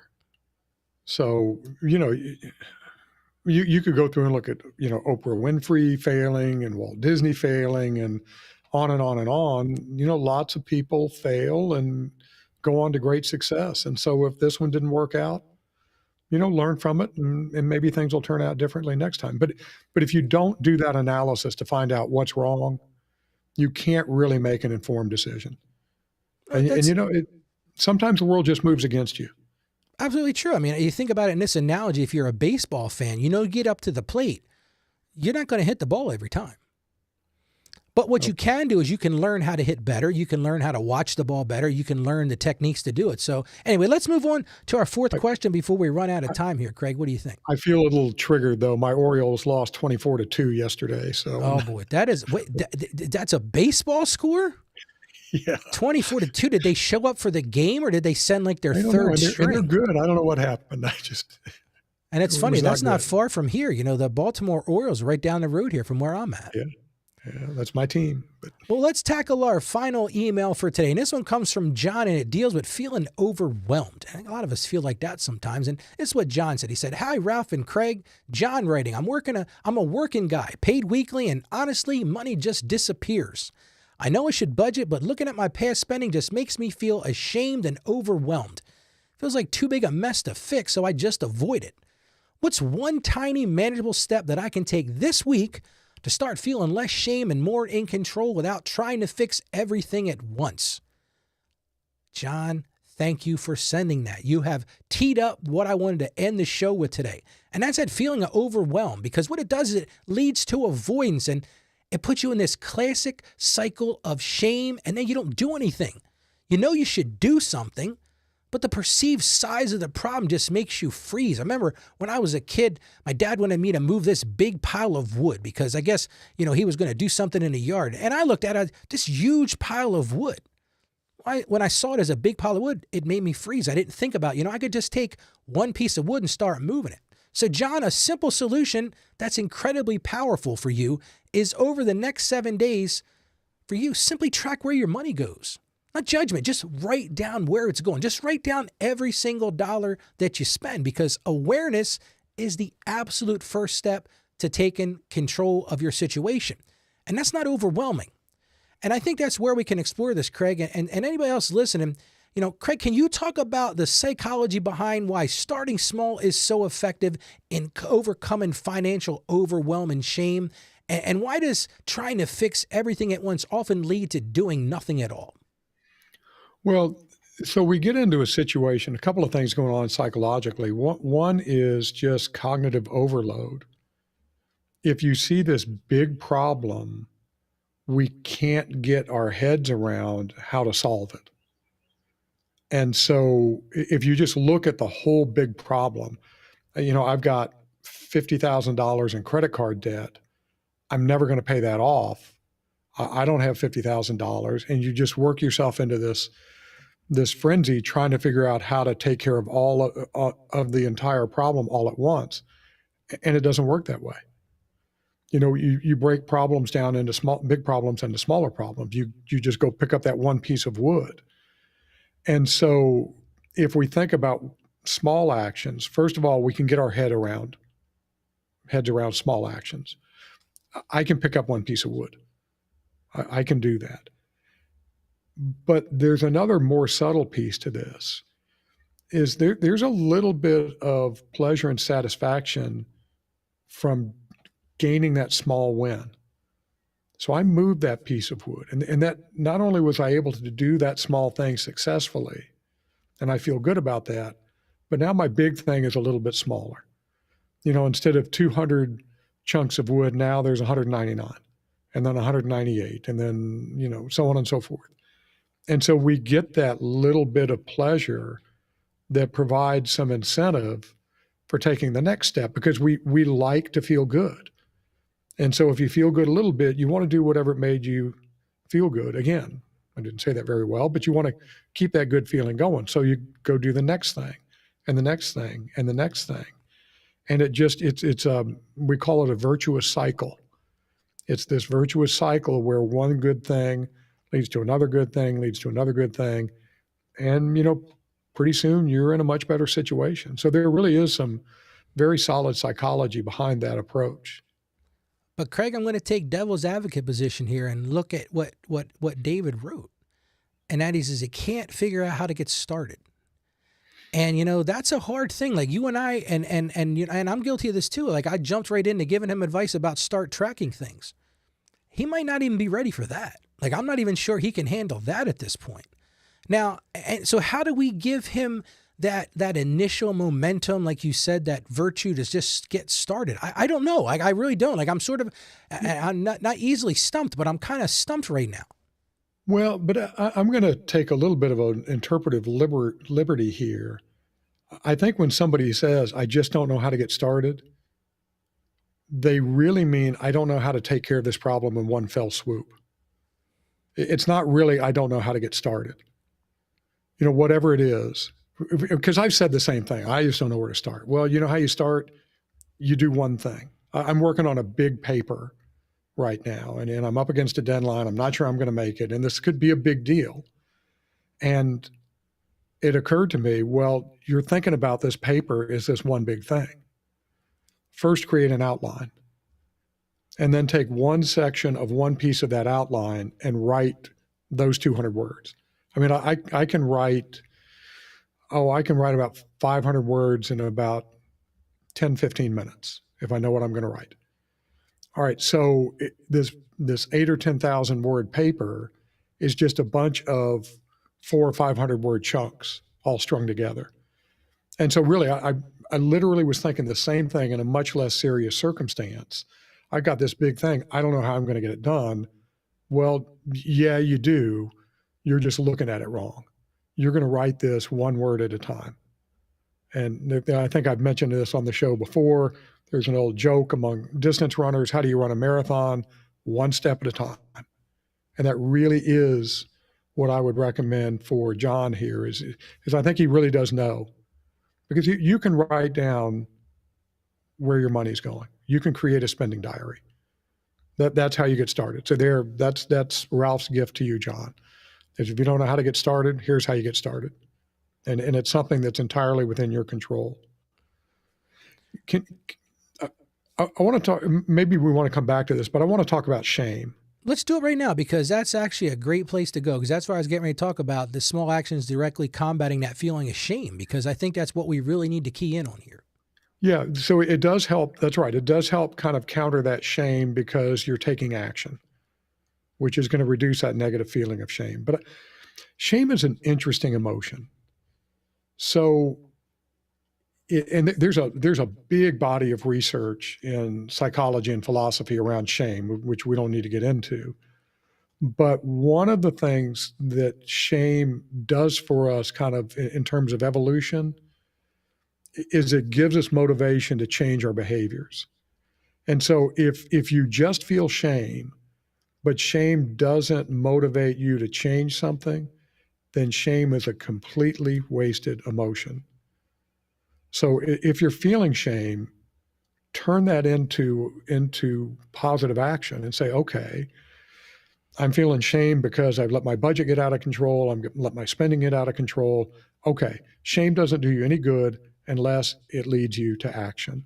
So, you could go through and look at, Oprah Winfrey failing and Walt Disney failing and on and on and on. Lots of people fail and go on to great success. And so if this one didn't work out, learn from it and maybe things will turn out differently next time. But if you don't do that analysis to find out what's wrong, you can't really make an informed decision. And sometimes the world just moves against you. Absolutely true. I mean, you think about it in this analogy, if you're a baseball fan, get up to the plate, you're not going to hit the ball every time. But what you can do is you can learn how to hit better. You can learn how to watch the ball better. You can learn the techniques to do it. So anyway, let's move on to our fourth question before we run out of time here. Craig, what do you think? I feel a little triggered, though. My Orioles lost 24-2 yesterday. So, oh, boy, that's a baseball score? Yeah. 24-2. Did they show up for the game or did they send like their third string? They're good. I don't know what happened. And it's funny. That's not far from here. The Baltimore Orioles are right down the road here from where I'm at. Yeah, that's my team. Well, let's tackle our final email for today. And this one comes from John, and it deals with feeling overwhelmed. I think a lot of us feel like that sometimes. And this is what John said. He said, "Hi, Ralph and Craig. John writing. I'm a working guy, paid weekly, and honestly, money just disappears. I know I should budget, but looking at my past spending just makes me feel ashamed and overwhelmed. Feels like too big a mess to fix, so I just avoid it. What's one tiny manageable step that I can take this week to start feeling less shame and more in control without trying to fix everything at once?" John, thank you for sending that. You have teed up what I wanted to end the show with today. And that's that feeling of overwhelmed, because what it does is it leads to avoidance, and it puts you in this classic cycle of shame, and then you don't do anything. You should do something, but the perceived size of the problem just makes you freeze. I remember when I was a kid, my dad wanted me to move this big pile of wood because I guess, he was going to do something in the yard. And I looked at this huge pile of wood. When I saw it as a big pile of wood, it made me freeze. I didn't think about, I could just take one piece of wood and start moving it. So, John, a simple solution that's incredibly powerful for you is over the next 7 days, for you, simply track where your money goes. Not judgment, just write down where it's going. Just write down every single dollar that you spend, because awareness is the absolute first step to taking control of your situation. And that's not overwhelming. And I think that's where we can explore this, Craig. And anybody else listening, Craig, can you talk about the psychology behind why starting small is so effective in overcoming financial overwhelm and shame? And why does trying to fix everything at once often lead to doing nothing at all? Well, so we get into a situation, a couple of things going on psychologically. One is just cognitive overload. If you see this big problem, we can't get our heads around how to solve it. And so if you just look at the whole big problem, I've got $50,000 in credit card debt. I'm never going to pay that off. I don't have $50,000. And you just work yourself into this frenzy trying to figure out how to take care of all of the entire problem all at once. And it doesn't work that way. You break problems down into big problems into smaller problems. You just go pick up that one piece of wood. And so if we think about small actions, first of all, we can get our heads around small actions. I can pick up one piece of wood. I can do that. But there's another more subtle piece to this, is there's a little bit of pleasure and satisfaction from gaining that small win. So I moved that piece of wood, and that not only was I able to do that small thing successfully, and I feel good about that, but now my big thing is a little bit smaller. Instead of 200 chunks of wood, now there's 199, and then 198, and then, so on and so forth. And so we get that little bit of pleasure that provides some incentive for taking the next step, because we like to feel good. And so if you feel good a little bit, you want to do whatever it made you feel good. Again, I didn't say that very well, but you want to keep that good feeling going. So you go do the next thing and the next thing and the next thing. And we call it a virtuous cycle. It's this virtuous cycle where one good thing leads to another good thing, leads to another good thing. And, pretty soon you're in a much better situation. So there really is some very solid psychology behind that approach. But Craig, I'm going to take devil's advocate position here and look at what David wrote. And that is he can't figure out how to get started. And, that's a hard thing. Like you and I, and I'm guilty of this too. Like I jumped right into giving him advice about start tracking things. He might not even be ready for that. Like I'm not even sure he can handle that at this point. Now, and so how do we give him that initial momentum, like you said, that virtue to just get started? I don't know. I really don't. Like I'm not easily stumped, but I'm kind of stumped right now. Well, but I'm going to take a little bit of an interpretive liberty here. I think when somebody says, I just don't know how to get started, they really mean, I don't know how to take care of this problem in one fell swoop. It's not really, I don't know how to get started. Whatever it is, because I've said the same thing. I just don't know where to start. Well, you know how you start? You do one thing. I'm working on a big paper right now, and I'm up against a deadline. I'm not sure I'm going to make it, and this could be a big deal. And it occurred to me, well, you're thinking about this paper as this one big thing. First, create an outline, and then take one section of one piece of that outline and write those 200 words. I mean, I can write about 500 words in about 10, 15 minutes if I know what I'm going to write. All right, so this 8 or 10,000 word paper is just a bunch of 400 or 500 word chunks all strung together. And so really, I literally was thinking the same thing in a much less serious circumstance. I got this big thing. I don't know how I'm going to get it done. Well, yeah, you do. You're just looking at it wrong. You're going to write this one word at a time. And I think I've mentioned this on the show before. There's an old joke among distance runners. How do you run a marathon? One step at a time. And that really is what I would recommend for John here is I think he really does know. Because you can write down where your money's going. You can create a spending diary. That's how you get started. So that's Ralph's gift to you, John. Is if you don't know how to get started, here's how you get started. And it's something that's entirely within your control. I want to talk, maybe we want to come back to this, but I want to talk about shame. Let's do it right now, because that's actually a great place to go, because that's what I was getting ready to talk about, the small actions directly combating that feeling of shame, because I think that's what we really need to key in on here. Yeah, so it does help. That's right. It does help kind of counter that shame because you're taking action, which is going to reduce that negative feeling of shame. But shame is an interesting emotion. So, there's a big body of research in psychology and philosophy around shame, which we don't need to get into. But one of the things that shame does for us kind of in terms of evolution is it gives us motivation to change our behaviors. And so if you just feel shame, but shame doesn't motivate you to change something, then shame is a completely wasted emotion. So if you're feeling shame, turn that into positive action and say, okay, I'm feeling shame because I've let my budget get out of control. I'm let my spending get out of control. Okay, shame doesn't do you any good unless it leads you to action.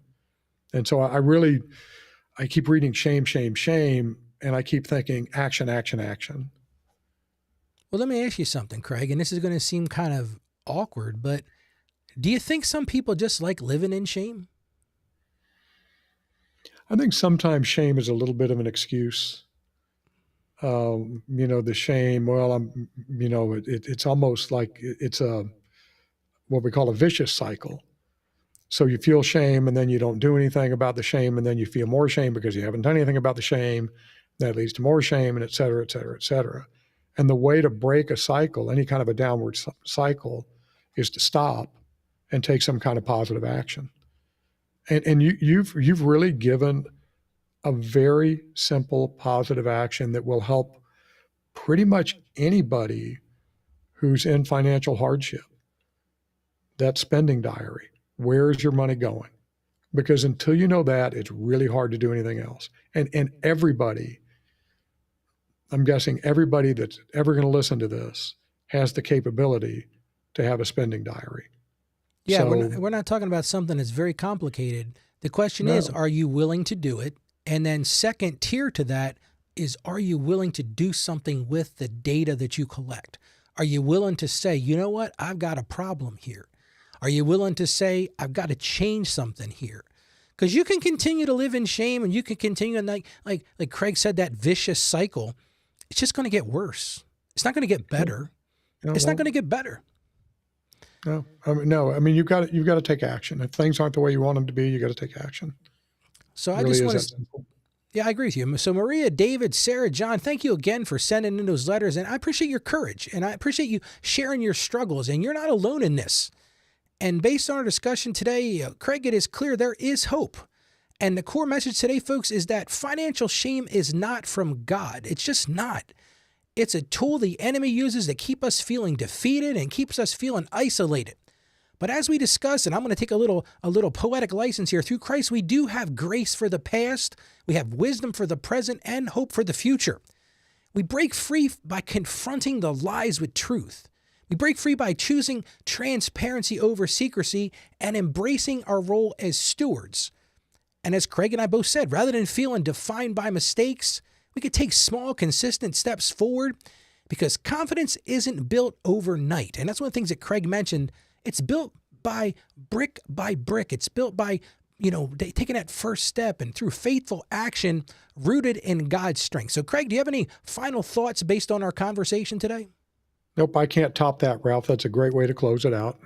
And so I keep reading shame, shame, shame, and I keep thinking action, action, action. Well, let me ask you something, Craig, and this is going to seem kind of awkward, but do you think some people just like living in shame? I think sometimes shame is a little bit of an excuse. The shame, well, it's almost like it's what we call a vicious cycle. So you feel shame and then you don't do anything about the shame, and then you feel more shame because you haven't done anything about the shame. That leads to more shame, and et cetera, et cetera, et cetera. And the way to break a cycle, any kind of a downward cycle, is to stop and take some kind of positive action. And you've really given a very simple positive action that will help pretty much anybody who's in financial hardship. That spending diary. Where's your money going? Because until you know that, it's really hard to do anything else. And everybody, I'm guessing everybody that's ever going to listen to this has the capability to have a spending diary. Yeah, So, we're not talking about something that's very complicated. The question is, are you willing to do it? And then second tier to that is, are you willing to do something with the data that you collect? Are you willing to say, you know what, I've got a problem here? Are you willing to say, I've got to change something here? Because you can continue to live in shame, and you can continue, and like Craig said, that vicious cycle. It's just going to get worse. It's not going to get better. It's not going to get better. No. I mean, you've got to take action. If things aren't the way you want them to be, you got to take action. So I It really just is want that to. simple. Yeah, I agree with you. So Maria, David, Sarah, John, thank you again for sending in those letters. And I appreciate your courage, and I appreciate you sharing your struggles, and you're not alone in this. And based on our discussion today, Craig, it is clear there is hope. And the core message today, folks, is that financial shame is not from God. It's just not. It's a tool the enemy uses to keep us feeling defeated and keeps us feeling isolated. But as we discussed, and I'm going to take a little poetic license here, through Christ, we do have grace for the past, we have wisdom for the present, and hope for the future. We break free by confronting the lies with truth. We break free by choosing transparency over secrecy and embracing our role as stewards. And as Craig and I both said, rather than feeling defined by mistakes, we could take small, consistent steps forward, because confidence isn't built overnight. And that's one of the things that Craig mentioned. It's built by brick. It's built by, taking that first step and through faithful action rooted in God's strength. So Craig, do you have any final thoughts based on our conversation today? Nope, I can't top that, Ralph. That's a great way to close it out.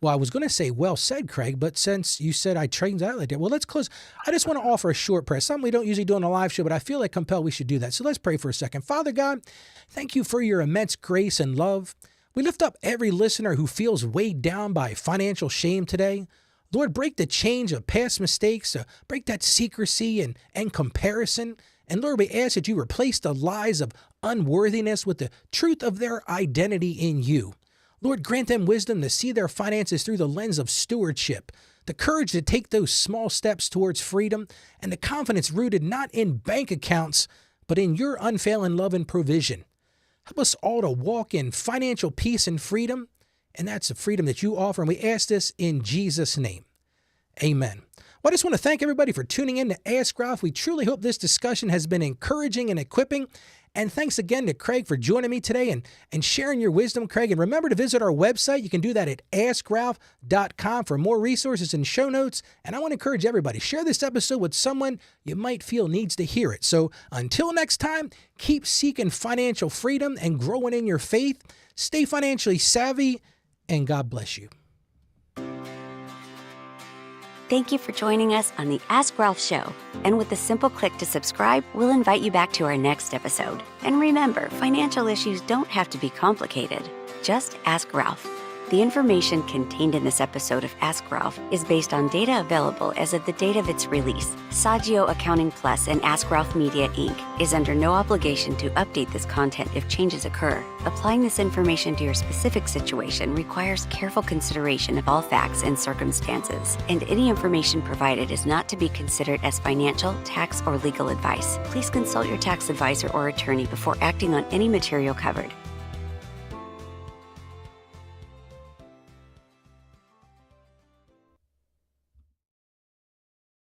Well, I was going to say, well said, Craig, but since you said I trained out like that, well, let's close. I just want to offer a short prayer, something we don't usually do on a live show, but I feel like compelled we should do that. So let's pray for a second. Father God, thank you for your immense grace and love. We lift up every listener who feels weighed down by financial shame today. Lord, break the chains of past mistakes, break that secrecy and comparison. And Lord, we ask that you replace the lies of unworthiness with the truth of their identity in you. Lord, grant them wisdom to see their finances through the lens of stewardship, the courage to take those small steps towards freedom, and the confidence rooted not in bank accounts, but in your unfailing love and provision. Help us all to walk in financial peace and freedom, and that's the freedom that you offer, and we ask this in Jesus' name. Amen. Well, I just want to thank everybody for tuning in to Ask Ralph. We truly hope this discussion has been encouraging and equipping. And thanks again to Craig for joining me today and sharing your wisdom, Craig. And remember to visit our website. You can do that at askralph.com for more resources and show notes. And I want to encourage everybody, share this episode with someone you might feel needs to hear it. So until next time, keep seeking financial freedom and growing in your faith. Stay financially savvy, and God bless you. Thank you for joining us on the Ask Ralph Show. And with a simple click to subscribe, we'll invite you back to our next episode. And remember, financial issues don't have to be complicated. Just ask Ralph. The information contained in this episode of Ask Ralph is based on data available as of the date of its release. Saggio Accounting Plus and Ask Ralph Media, Inc. is under no obligation to update this content if changes occur. Applying this information to your specific situation requires careful consideration of all facts and circumstances, and any information provided is not to be considered as financial, tax, or legal advice. Please consult your tax advisor or attorney before acting on any material covered.